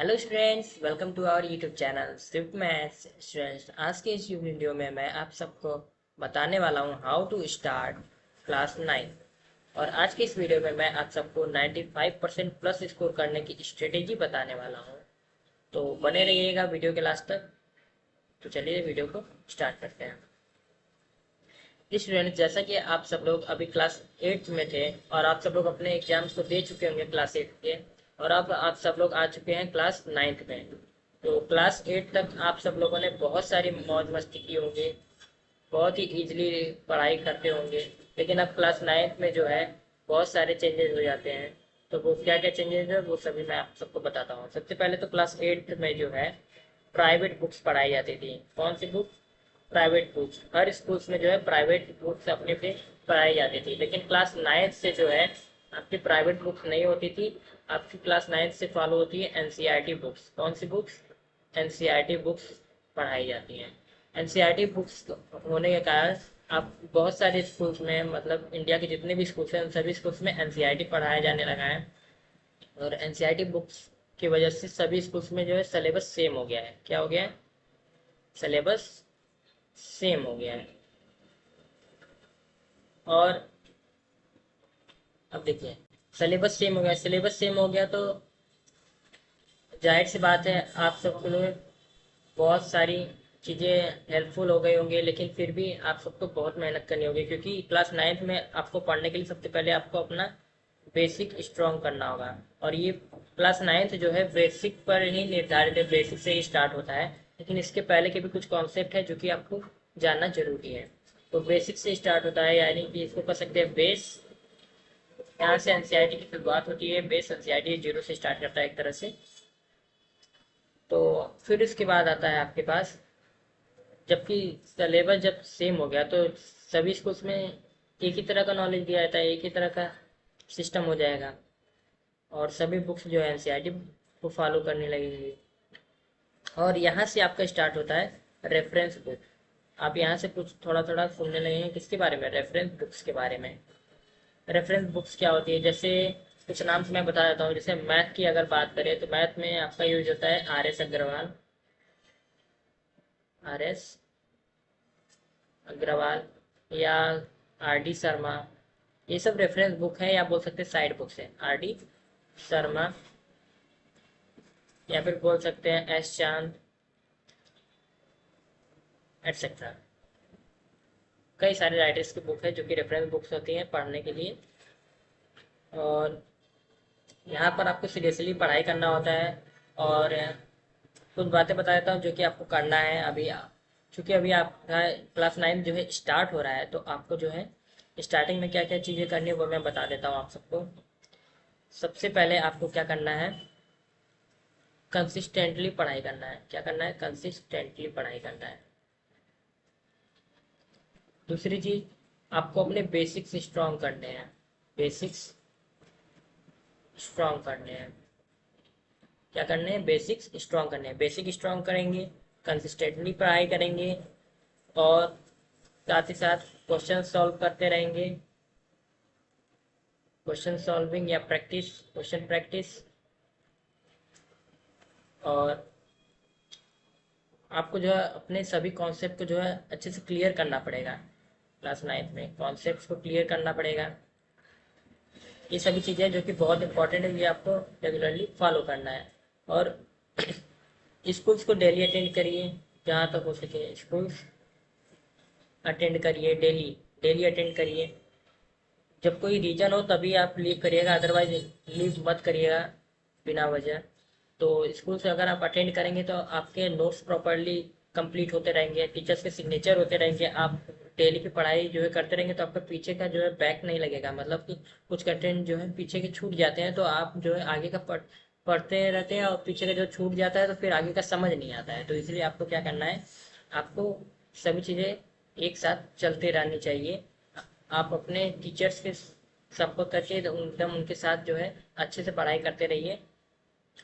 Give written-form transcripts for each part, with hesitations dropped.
Hello students, welcome to our YouTube channel swift maths students. आज के इस video में मैं आप सबको बताने वाला हूँ हाउ टू स्टार्ट क्लास 9। और आज के इस वीडियो में मैं आप सबको 95% प्लस स्कोर करने की स्ट्रेटेजी बताने वाला हूँ। तो बने रहिएगा वीडियो के लास्ट तक। तो चलिए वीडियो को स्टार्ट करते हैं। स्टूडेंट्स, जैसा कि आप सब लोग अभी क्लास 8 में थे और आप सब लोग अपने एग्जाम्स को दे चुके होंगे क्लास 8 के, और अब आप सब लोग आ चुके हैं क्लास 9 में। तो क्लास 8 तक आप सब लोगों ने बहुत सारी मौज मस्ती की होंगी, बहुत ही इजीली पढ़ाई करते होंगे। लेकिन अब क्लास 9 में जो है बहुत सारे चेंजेस हो जाते हैं। तो वो क्या क्या चेंजेस है वो सभी मैं आप सबको बताता हूँ। सबसे पहले तो क्लास 8 में जो है प्राइवेट बुक्स पढ़ाई जाती थी। कौन सी बुक? Private books. हर स्कूल्स में जो है प्राइवेट बुक्स अपने पे पढ़ाई जाती थी। लेकिन क्लास 9 से जो है आपकी प्राइवेट बुक्स नहीं होती थी। आपकी क्लास 9 से फॉलो होती है एनसीईआरटी बुक्स। कौन सी बुक्स? एनसीईआरटी बुक्स पढ़ाई जाती हैं। एनसीईआरटी बुक्स होने के कारण आप बहुत सारे स्कूल्स में, मतलब इंडिया के जितने भी स्कूल्स हैं उन सभी स्कूल्स में एनसीईआरटी पढ़ाया जाने लगा है। और एनसीईआरटी बुक्स की वजह से सभी स्कूल्स में जो है सिलेबस सेम हो गया है। क्या हो गया है? सिलेबस सेम हो गया है। और अब देखिए, सिलेबस सेम हो गया, सिलेबस सेम हो गया तो जाहिर सी बात है आप सबके लिए बहुत सारी चीज़ें हेल्पफुल हो गई होंगी। लेकिन फिर भी आप सबको बहुत मेहनत करनी होगी, क्योंकि क्लास 9 में आपको पढ़ने के लिए सबसे पहले आपको अपना बेसिक स्ट्रॉन्ग करना होगा। और ये क्लास 9 जो है बेसिक पर ही निर्धारित है, बेसिक से ही स्टार्ट होता है। लेकिन इसके पहले के भी कुछ कॉन्सेप्ट है जो कि आपको जानना जरूरी है। तो बेसिक से स्टार्ट होता है, यानी कि इसको कह सकते हैं बेस। यहाँ से एनसीईआरटी की शुरुआत होती है। बेस एनसीईआरटी 0 से स्टार्ट करता है एक तरह से। तो फिर इसके बाद आता है आपके पास, जबकि सिलेबस जब सेम हो गया तो सभी स्कूल्स में एक ही तरह का नॉलेज दिया जाता है, एक ही तरह का सिस्टम हो जाएगा। और सभी बुक्स जो है एनसीईआरटी को फॉलो करने लगेंगी। और यहाँ से आपका स्टार्ट होता है रेफरेंस बुक। आप यहाँ से कुछ थोड़ा थोड़ा सुनने लगेंगे किसके बारे में? रेफरेंस बुक्स के बारे में। रेफरेंस बुक्स क्या होती है? जैसे कुछ नाम से मैं बता देता हूँ। जैसे मैथ की अगर बात करें तो मैथ में आपका यूज होता है R S Agarwal, R S Agarwal या आर डी शर्मा। ये सब रेफरेंस बुक है, या बोल सकते हैं साइड बुक्स है। आर डी शर्मा, या फिर बोल सकते हैं एस चांद, एटसेट्रा। कई सारे राइटर्स की बुक है जो कि रेफरेंस बुक्स होती हैं पढ़ने के लिए। और यहाँ पर आपको सीरियसली पढ़ाई करना होता है। और कुछ बातें बता देता हूँ जो कि आपको करना है अभी। क्योंकि अभी आपका क्लास 9 जो है स्टार्ट हो रहा है, तो आपको जो है स्टार्टिंग में क्या क्या चीज़ें करनी है वो मैं बता देता हूँ आप सबको। सबसे पहले आपको क्या करना है? कंसिस्टेंटली पढ़ाई करना है। क्या करना है? कंसिस्टेंटली पढ़ाई करना है। दूसरी चीज, आपको अपने बेसिक्स स्ट्रॉन्ग करने हैं। बेसिक्स स्ट्रॉन्ग करने हैं। क्या करने हैं? बेसिक्स स्ट्रॉन्ग करने हैं। बेसिक स्ट्रॉन्ग करेंगे, कंसिस्टेंटली पढ़ाई करेंगे, और साथ ही साथ क्वेश्चन सॉल्व करते रहेंगे। क्वेश्चन सॉल्विंग या प्रैक्टिस, क्वेश्चन प्रैक्टिस। और आपको जो है अपने सभी कॉन्सेप्ट को जो है अच्छे से क्लियर करना पड़ेगा। क्लास 9 में कॉन्सेप्ट को क्लियर करना पड़ेगा। ये सभी चीज़ें जो कि बहुत इंपॉर्टेंट है, ये आपको रेगुलरली फॉलो करना है। और स्कूल्स को डेली अटेंड करिए, जहाँ तक हो सके स्कूल्स अटेंड करिए। डेली डेली अटेंड करिए। जब कोई रीजन हो तभी आप लीव करिएगा, अदरवाइज लीव मत करिएगा बिना वजह। तो स्कूल से अगर आप अटेंड करेंगे तो आपके नोट्स प्रॉपरली कंप्लीट होते रहेंगे, टीचर्स के सिग्नेचर होते रहेंगे। आप डेली की पढ़ाई जो है करते रहेंगे तो आपका पीछे का जो है बैक नहीं लगेगा। मतलब कि कुछ कंटेंट जो है पीछे के छूट जाते हैं तो आप जो है आगे का पढ़ते रहते हैं, और पीछे का जो छूट जाता है तो फिर आगे का समझ नहीं आता है। तो इसलिए आपको क्या करना है? आपको सभी चीज़ें एक साथ चलते रहनी चाहिए। आप अपने टीचर्स के संपर्क करके एकदम उनके साथ जो है अच्छे से पढ़ाई करते रहिए।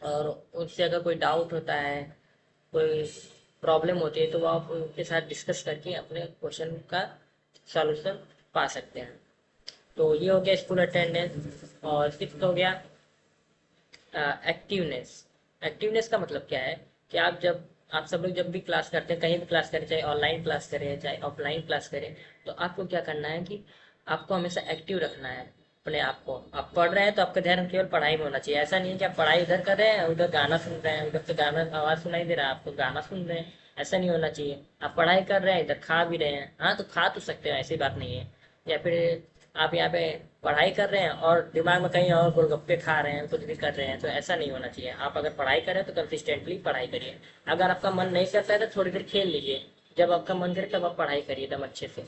और उनसे अगर कोई डाउट होता है, कोई प्रॉब्लम होती है, तो वो आप उनके साथ डिस्कस करके अपने क्वेश्चन का सॉल्यूशन पा सकते हैं। तो ये हो गया स्कूल अटेंडेंस। और सिक्स्थ हो गया एक्टिवनेस। एक्टिवनेस का मतलब क्या है कि आप सब लोग जब भी क्लास करते हैं, कहीं भी क्लास करें, चाहे ऑनलाइन क्लास करें चाहे ऑफलाइन क्लास करें, तो आपको क्या करना है कि आपको हमेशा एक्टिव रखना है अपने आप को। आप पढ़ रहे हैं तो आपका ध्यान केवल पढ़ाई में होना चाहिए। ऐसा नहीं है कि आप पढ़ाई उधर कर रहे हैं, उधर गाना सुन रहे हैं, उधर से गाना आवाज़ सुनाई दे रहा है, आपको गाना सुन रहे हैं। ऐसा नहीं होना चाहिए। आप पढ़ाई कर रहे हैं, इधर खा भी रहे हैं, हाँ तो खा तो सकते हैं, ऐसी बात नहीं है। या फिर आप यहाँ पे पढ़ाई कर रहे हैं और दिमाग में कहीं और गोलगप्पे खा रहे हैं, कुछ भी कर रहे हैं, तो ऐसा नहीं होना चाहिए। आप अगर पढ़ाई कर रहे हैं तो कंसिस्टेंटली पढ़ाई करिए। अगर आपका मन नहीं करता है तो थोड़ी देर खेल लीजिए। जब आपका मन करे तब आप पढ़ाई करिए एकदम अच्छे से।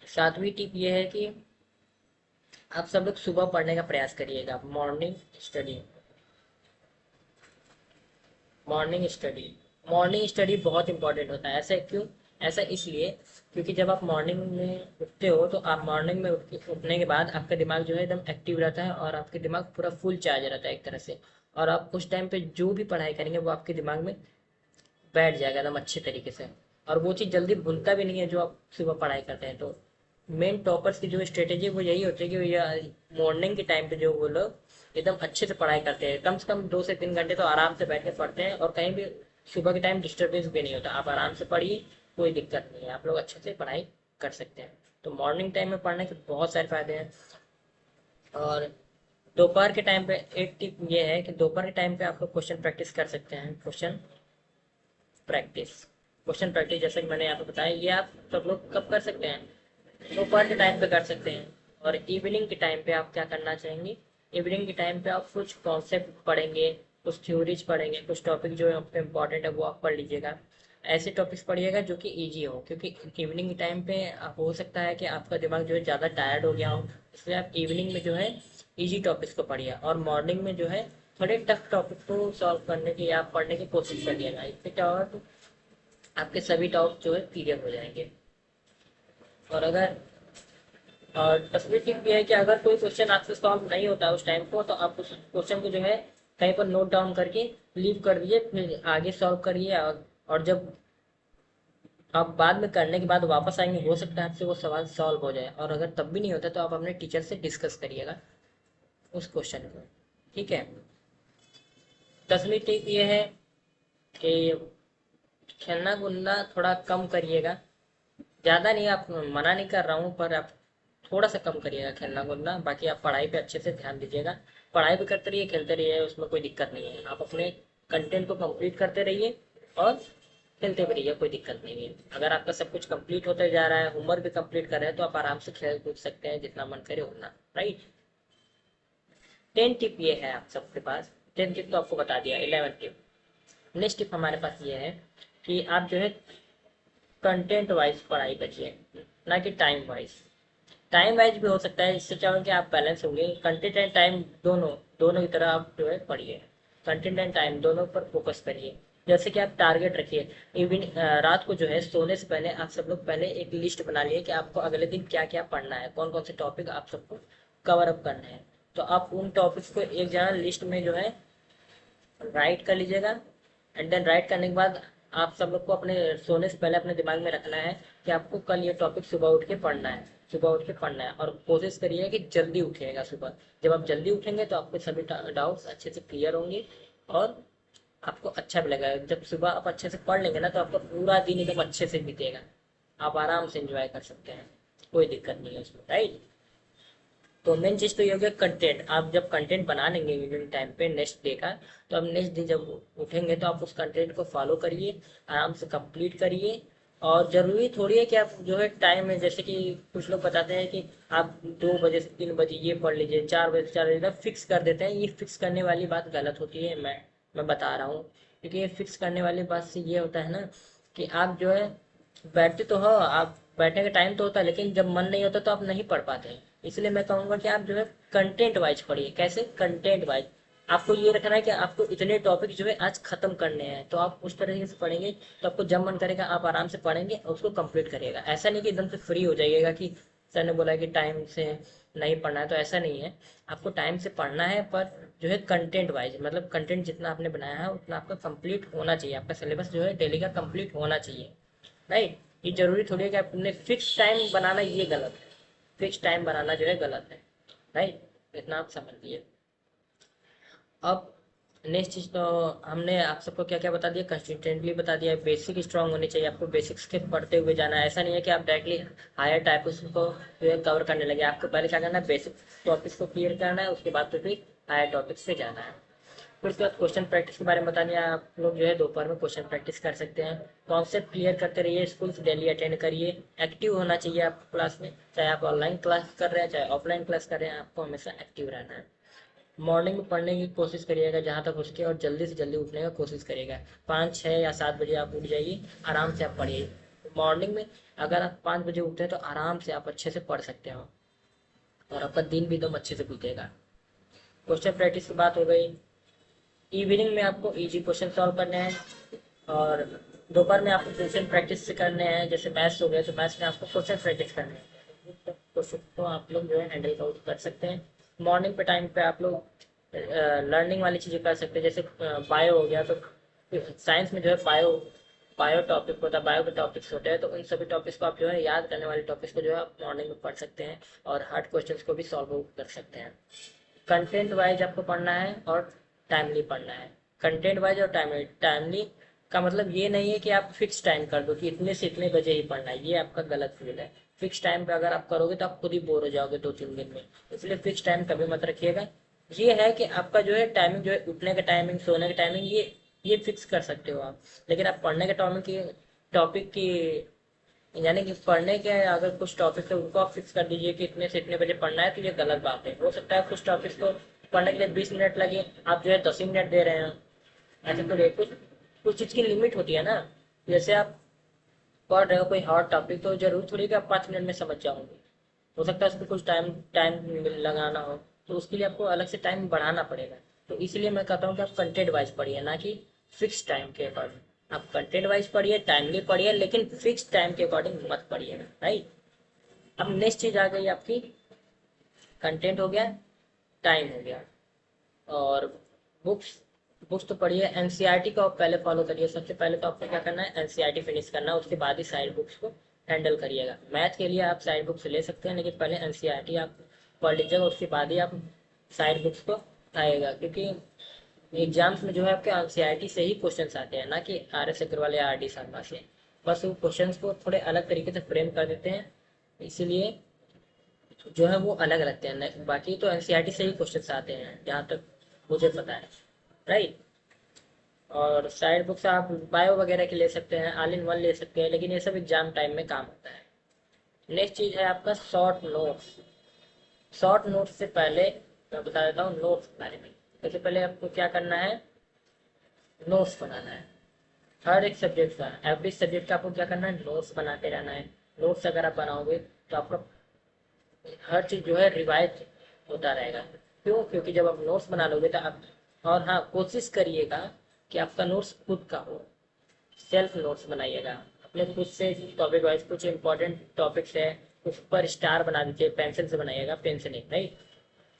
सातवीं टिप ये है कि आप सब लोग सुबह पढ़ने का प्रयास करिएगा। स्टडी मॉर्निंग स्टडी बहुत इंपॉर्टेंट होता है। ऐसा क्यों? ऐसा इसलिए क्योंकि जब आप मॉर्निंग में उठते हो तो आप मॉर्निंग में उठने के बाद आपका दिमाग जो है एकदम एक्टिव रहता है और आपके दिमाग पूरा फुल चार्ज रहता है एक तरह से। और आप उस टाइम पे जो भी पढ़ाई करेंगे वो आपके दिमाग में बैठ जाएगा एकदम अच्छे तरीके से। और वो चीज़ जल्दी भूलता भी नहीं है जो आप सुबह पढ़ाई करते हैं। तो मेन टॉपर्स की जो स्ट्रेटेजी वो यही होती है कि भैया मॉर्निंग के टाइम पे जो वो लोग एकदम अच्छे से पढ़ाई करते हैं। कम से कम 2 से 3 घंटे तो आराम से बैठ के पढ़ते हैं और कहीं भी सुबह के टाइम डिस्टर्बेंस भी नहीं होता। आप आराम से पढ़िए, कोई दिक्कत नहीं है, आप लोग अच्छे से पढ़ाई कर सकते हैं। तो मॉर्निंग टाइम में पढ़ने के बहुत सारे फायदे हैं। और दोपहर के टाइम पे एक टिप ये है कि दोपहर के टाइम पे आप लोग क्वेश्चन प्रैक्टिस कर सकते हैं। प्रैक्टिस क्वेश्चन प्रैक्टिस जैसे कि मैंने यहाँ पे बताया, ये आप सब लोग कब कर सकते हैं? दोपहर के टाइम पे कर सकते हैं। और इवनिंग के टाइम पे आप क्या करना चाहेंगे? इवनिंग के टाइम पे आप कुछ कॉन्सेप्ट पढ़ेंगे, कुछ थ्योरीज पढ़ेंगे, कुछ टॉपिक जो आपके इम्पोर्टेंट है वो आप पढ़ लीजिएगा। ऐसे टॉपिक्स पढ़िएगा जो कि इजी हो, क्योंकि इवनिंग के टाइम पे हो सकता है कि आपका दिमाग जो है ज़्यादा टायर्ड हो गया हो, इसलिए आप इवनिंग में जो है इजी टॉपिक्स को पढ़िए और मॉर्निंग में जो है थोड़े टफ टॉपिक को सॉल्व करने की या पढ़ने की कोशिश करिएगा। इससे क्या होगा तो आपके सभी डाउट जो है क्लियर हो जाएंगे। और अगर और तस्वीर टिप भी है कि अगर कोई क्वेश्चन आपसे सॉल्व नहीं होता उस टाइम को, तो आप उस क्वेश्चन को जो है कहीं पर नोट डाउन करके लीव कर दीजिए, फिर आगे सॉल्व करिए। और जब आप बाद में करने के बाद वापस आएंगे, हो सकता है आपसे वो सवाल सॉल्व हो जाए। और अगर तब भी नहीं होता तो आप अपने टीचर से डिस्कस करिएगा उस क्वेश्चन को। ठीक है। 10वीं टिप ये है कि खेलना कूदना थोड़ा कम करिएगा। ज़्यादा नहीं, आप मना नहीं कर रहा हूँ, पर आप थोड़ा सा कम करिएगा खेलना कूदना। बाकी आप पढ़ाई पे अच्छे से ध्यान दीजिएगा। पढ़ाई भी करते रहिए, खेलते रहिए, उसमें कोई दिक्कत नहीं है। आप अपने कंटेंट को कंप्लीट करते रहिए और खेलते भी रहिए, कोई दिक्कत नहीं है। अगर आपका सब कुछ कंप्लीट होते जा रहा है, होमवर्क भी कंप्लीट कर रहे हैं, तो आप आराम से खेल कूद सकते हैं जितना मन करे उतना। राइट। 10 टिप ये है आप सबके पास। 10 टिप तो आपको बता दिया। 11 टिप, नेक्स्ट टिप हमारे पास ये है कि आप जो है कंटेंट वाइज पढ़ाई करिए, ना कि टाइम वाइज। टाइम वाइज भी हो सकता है, इससे क्या होगा कि आप बैलेंस होंगे। कंटेंट एंड टाइम दोनों दोनों की तरह आप जो है पढ़िए। कंटेंट एंड टाइम दोनों पर फोकस करिए। जैसे कि आप टारगेट रखिए। इवनिंग रात को जो है सोने से पहले आप सब लोग पहले एक लिस्ट बना लिए कि आपको अगले दिन क्या क्या पढ़ना है, कौन कौन से टॉपिक आप सबको कवर अप करने हैं। तो आप उन टॉपिक्स को एक जगह लिस्ट में जो है राइट कर लीजिएगा। एंड देन राइट करने के बाद आप सब लोग को अपने सोने से पहले अपने दिमाग में रखना है कि आपको कल ये टॉपिक सुबह उठ के पढ़ना है। सुबह उठ के पढ़ना है और कोशिश करिए कि जल्दी उठिएगा सुबह। जब आप जल्दी उठेंगे तो आपके सभी डाउट्स अच्छे से क्लियर होंगे और आपको अच्छा भी लगेगा। जब सुबह आप अच्छे से पढ़ लेंगे ना तो आपका पूरा दिन एकदम अच्छे से बीतेगा। आप आराम से एंजॉय कर सकते हैं, कोई दिक्कत नहीं है उसमें। राइट। तो मेन चीज़ तो ये हो गया कंटेंट। आप जब कंटेंट बना लेंगे इवनिंग टाइम पे नेक्स्ट डे का, तो अब नेक्स्ट डे जब उठेंगे तो आप उस कंटेंट को फॉलो करिए, आराम से कंप्लीट करिए। और ज़रूरी थोड़ी है कि आप जो है टाइम में, जैसे कि कुछ लोग बताते हैं कि आप 2 बजे से 3 बजे ये पढ़ लीजिए, 4 बजे से 4 बजे तक फिक्स कर देते हैं। ये फिक्स करने वाली बात गलत होती है। मैं बता रहा हूँ, क्योंकि ये फिक्स करने वाली बात से ये होता है ना कि आप जो है बैठते तो हो, आप बैठने का टाइम तो होता है, लेकिन जब मन नहीं होता तो आप नहीं पढ़ पाते हैं। इसलिए मैं कहूँगा कि आप जो है कंटेंट वाइज पढ़िए। कैसे? Content wise. आपको ये रखना है कि आपको इतने टॉपिक जो है आज खत्म करने हैं, तो आप उस तरीके से पढ़ेंगे तो आपको जब मन करेगा आप आराम से पढ़ेंगे और उसको कंप्लीट करिएगा। ऐसा नहीं कि एकदम से फ्री हो जाइएगा कि सर ने बोला कि टाइम से नहीं पढ़ना है, तो ऐसा नहीं है। आपको टाइम से पढ़ना है, पर जो है कंटेंट वाइज, मतलब कंटेंट जितना आपने बनाया है उतना आपका कंप्लीट होना चाहिए। आपका सिलेबस जो है डेली का कंप्लीट होना चाहिए। राइट। ये जरूरी थोड़ी है कि आपने फिक्स टाइम बनाना, ये गलत है। फिक्स टाइम बनाना जो है गलत है। राइट। इतना आप समझ लीजिए। अब नेक्स्ट चीज़ तो हमने आप सबको क्या क्या बता दिया, कंसिस्टेंटली बता दिया, बेसिक स्ट्रांग होनी चाहिए, आपको बेसिक्स के पढ़ते हुए जाना है। ऐसा नहीं है कि आप डायरेक्टली हायर टॉपिक्स को जो है कवर करने लगे, आपको पहले क्या करना है, बेसिक टॉपिक्स को क्लियर करना है, उसके बाद तो फिर हायर टॉपिक्स पे जाना है। फिर उसके बाद क्वेश्चन प्रैक्टिस के बारे में बताने, आप लोग जो है दोपहर में क्वेश्चन प्रैक्टिस कर सकते हैं। कॉन्सेप्ट क्लियर करते रहिए, स्कूल डेली अटेंड करिए, एक्टिव होना चाहिए आप क्लास में, चाहे आप ऑनलाइन क्लास कर रहे हैं चाहे ऑफलाइन क्लास कर रहे हैं, आपको हमेशा एक्टिव रहना है। मॉर्निंग में पढ़ने की कोशिश करिएगा जहाँ तक हो सके, और जल्दी से जल्दी उठने का कोशिश करिएगा। 5, 6 या 7 बजे आप उठ जाइए, आराम से आप पढ़िए। मॉर्निंग में अगर आप 5 बजे उठते हैं तो आराम से आप अच्छे से पढ़ सकते हो, और आपका दिन भी एकदम अच्छे से बीतेगा। क्वेश्चन प्रैक्टिस की बात हो गई। इवनिंग में आपको इजी क्वेश्चन सॉल्व करने हैं, और दोपहर में आपको क्वेश्चन प्रैक्टिस से करने हैं। जैसे मैथ्स हो गया तो मैथ्स में आपको क्वेश्चन प्रैक्टिस करने हैं, क्वेश्चन को आप लोग जो है हैंडल कर सकते हैं। मॉर्निंग पे टाइम पे आप लोग लर्निंग वाली चीज़ें कर सकते हैं, जैसे बायो हो गया तो साइंस में जो है बायो बायो टॉपिक होता है, बायो के टॉपिक्स होते हैं, तो उन सभी टॉपिक्स को आप जो है याद करने वाले टॉपिक्स को जो है आप मॉर्निंग में पढ़ सकते हैं, और हार्ड क्वेश्चंस को भी सॉल्व कर सकते हैं। कंटेंट वाइज आपको पढ़ना है और टाइमली पढ़ना है। कंटेंट वाइज और टाइमली, टाइमली का मतलब ये नहीं है कि आप फिक्स टाइम कर दो कि इतने से इतने बजे ही पढ़ना है, ये आपका गलत फील है। फिक्स टाइम पे अगर आप करोगे तो आप खुद ही बोर हो जाओगे 2-3 दिन में, इसलिए फिक्स टाइम कभी मत रखिएगा। ये है कि आपका जो है टाइमिंग, जो है उठने का टाइमिंग, सोने का टाइमिंग, ये फिक्स कर सकते हो आप, लेकिन आप पढ़ने के टाइमिंग की, टॉपिक की, यानी कि पढ़ने के अगर कुछ टॉपिक है उनको आप फिक्स कर दीजिए कि इतने से इतने बजे पढ़ना है, तो ये गलत बात है। हो सकता है कुछ टॉपिक्स को पढ़ने के लिए 20 मिनट लगे, आप जो है 10 ही मिनट दे रहे हैं, ऐसे तो नहीं। कुछ कुछ चीज़ की लिमिट होती है ना। जैसे आप पढ़ रहे हो कोई हार्ड टॉपिक, तो जरूर थोड़ी कि आप 5 मिनट में समझ जाओगे, हो सकता है उसमें कुछ टाइम टाइम लगाना हो, तो उसके लिए आपको अलग से टाइम बढ़ाना पड़ेगा। तो इसलिए मैं कहता हूँ कि आप कंटेंट वाइज पढ़िए, ना कि फिक्स टाइम के अकॉर्डिंग। आप कंटेंट वाइज पढ़िए, टाइमली पढ़िए, लेकिन फिक्स टाइम के अकॉर्डिंग मत पढ़िए, राइट। अब नेक्स्ट चीज आ गई आपकी, कंटेंट हो गया, टाइम हो गया, और बुक्स। बुक्स तो पढ़िए, एनसीईआरटी को आप पहले फॉलो करिए। सबसे पहले तो आपको क्या करना है, एनसीईआरटी फिनिश करना है, उसके बाद ही साइड बुक्स को हैंडल करिएगा। मैथ के लिए आप साइड बुक्स ले सकते हैं, लेकिन पहले एनसीईआरटी आप पढ़ लीजिएगा, उसके बाद ही आप साइड बुक्स को आएगा, क्योंकि एग्जाम्स में जो है आपके एनसीईआरटी से ही क्वेश्चंस आते हैं, ना कि आर एस अग्रवाल या आर डी शर्मा से। बस वो क्वेश्चंस को थोड़े अलग तरीके से फ्रेम कर देते हैं, इसीलिए जो है वो अलग लगते हैं। बाकी तो एनसीईआरटी से ही क्वेश्चंस आते हैं, जहाँ तक मुझे पता है, राइट। और साइड बुक्स आप बायो वगैरह की ले सकते हैं, ऑल इन वन ले सकते हैं, लेकिन ये सब एग्जाम टाइम में काम होता है। नेक्स्ट चीज़ है आपका शॉर्ट नोट्स। शॉर्ट नोट्स से पहले मैं बता देता हूँ नोट्स के बारे में। सबसे पहले आपको क्या करना है, नोट्स बनाना है। हर एक सब्जेक्ट का, एवरी सब्जेक्ट का आपको क्या करना है, नोट्स बनाते रहना है। नोट्स अगर आप बनाओगे तो आपका हर चीज़ जो है रिवाइज होता रहेगा। क्यों? क्योंकि जब आप नोट्स बना लोगे तो आप, और हाँ, कोशिश करिएगा कि आपका नोट्स खुद का हो, सेल्फ नोट्स बनाइएगा अपने खुद से। टॉपिक वाइज कुछ इंपॉर्टेंट टॉपिक्स है, उस पर स्टार बना दीजिए, पेंसिल से बनाइएगा, पेन से नहीं, राइट।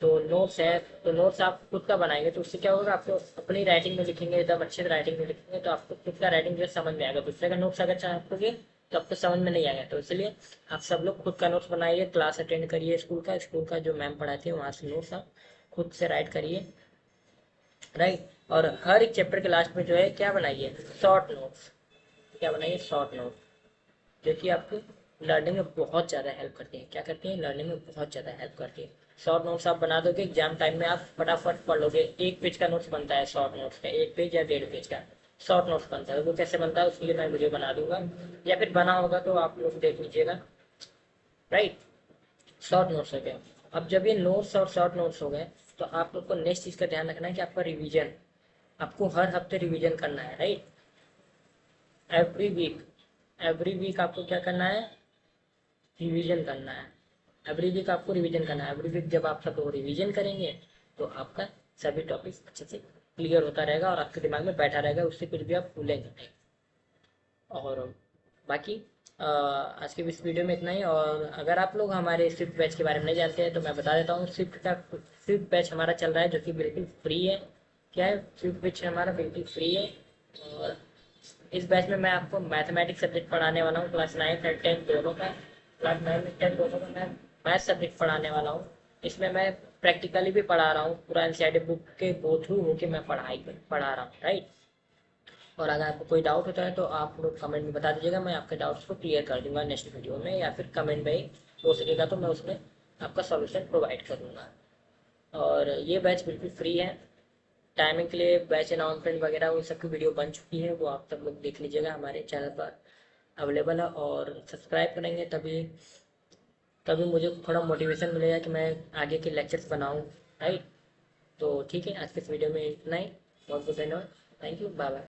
तो नोट्स है, तो नोट्स आप खुद का बनाएंगे तो उससे क्या होगा, आपको अपनी राइटिंग में लिखेंगे, एकदम अच्छे से राइटिंग में लिखेंगे, तो आपको खुद का राइटिंग जो है समझ में आएगा। दूसरे का नोट्स अगर चाहोगे तो आपको समझ में नहीं आएगा, तो इसलिए आप सब लोग खुद का नोट्स बनाइए, क्लास अटेंड करिए, स्कूल का जो मैम पढ़ाती है वहाँ से नोट्स आप खुद से राइट करिए, राइट। और हर एक चैप्टर के लास्ट में जो है क्या बनाइए, शॉर्ट नोट्स। क्या बनाइए, शॉर्ट नोट, जो कि आपको लर्निंग में बहुत ज़्यादा हेल्प करती है। क्या करती है, लर्निंग में बहुत ज़्यादा हेल्प करती है। शॉर्ट नोट्स आप बना दोगे, एग्जाम टाइम में आप फटाफट पढ़ लोगे। 1 पेज का नोट्स बनता है, शॉर्ट नोट्स का 1 पेज या 1.5 पेज का शॉर्ट नोट्स बनता है। वो कैसे बनता है उसके लिए मैं वीडियो बना दूंगा, या फिर बना होगा तो आप लोग देख लीजिएगा, राइट। शॉर्ट नोट्स हो गया। अब जब ये नोट्स और शॉर्ट नोट्स हो गए, तो आप लोग को नेक्स्ट चीज़ का ध्यान रखना है कि आपका रिवीजन, आपको हर हफ्ते रिवीजन करना है, right. Every week, every week आपको क्या करना है, रिवीजन करना है। एवरी वीक आपको रिवीजन करना है। एवरी वीक जब आप सब लोग रिवीजन करेंगे तो आपका सभी टॉपिक्स अच्छे से क्लियर होता रहेगा, और आपके दिमाग में बैठा रहेगा, उससे कुछ भी आप भूलेंगे नहीं। और बाकी आज के इस वीडियो में इतना ही। और अगर आप लोग हमारे स्विफ्ट बैच के बारे में नहीं जानते हैं तो मैं बता देता हूँ, स्विफ्ट बैच हमारा चल रहा है, जो कि बिल्कुल फ्री है। क्या है, स्विफ्ट बैच हमारा बिल्कुल फ्री है। और इस बैच में मैं आपको मैथमेटिक्स सब्जेक्ट पढ़ाने वाला हूँ, क्लास 9 और 10 दोनों का। क्लास 9 में 10 दोनों का मैं मैथ सब्जेक्ट पढ़ाने वाला हूँ। इसमें मैं प्रैक्टिकली भी पढ़ा रहा हूँ, पूरा एनसीईआरटी बुक के गो थ्रू होके मैं पढ़ा रहा हूँ, राइट। और अगर आपको कोई डाउट होता है तो आप लोग कमेंट में बता दीजिएगा, मैं आपके डाउट्स को क्लियर कर दूंगा नेक्स्ट वीडियो में, या फिर कमेंट में ही हो सकेगा तो मैं उसमें आपका सॉल्यूशन प्रोवाइड कर दूंगा। और ये बैच बिल्कुल फ्री है। टाइमिंग के लिए बैच अनाउंसमेंट वगैरह वो सब की वीडियो बन चुकी है, वो आप सब लोग देख लीजिएगा, हमारे चैनल पर अवेलेबल है। और सब्सक्राइब करेंगे तभी तभी मुझे थोड़ा मोटिवेशन मिलेगा कि मैं आगे के लेक्चर्स बनाऊँ, राइट। तो ठीक है, आज के इस वीडियो में इतना ही। बहुत बहुत धन्यवाद। Thank you, bye bye.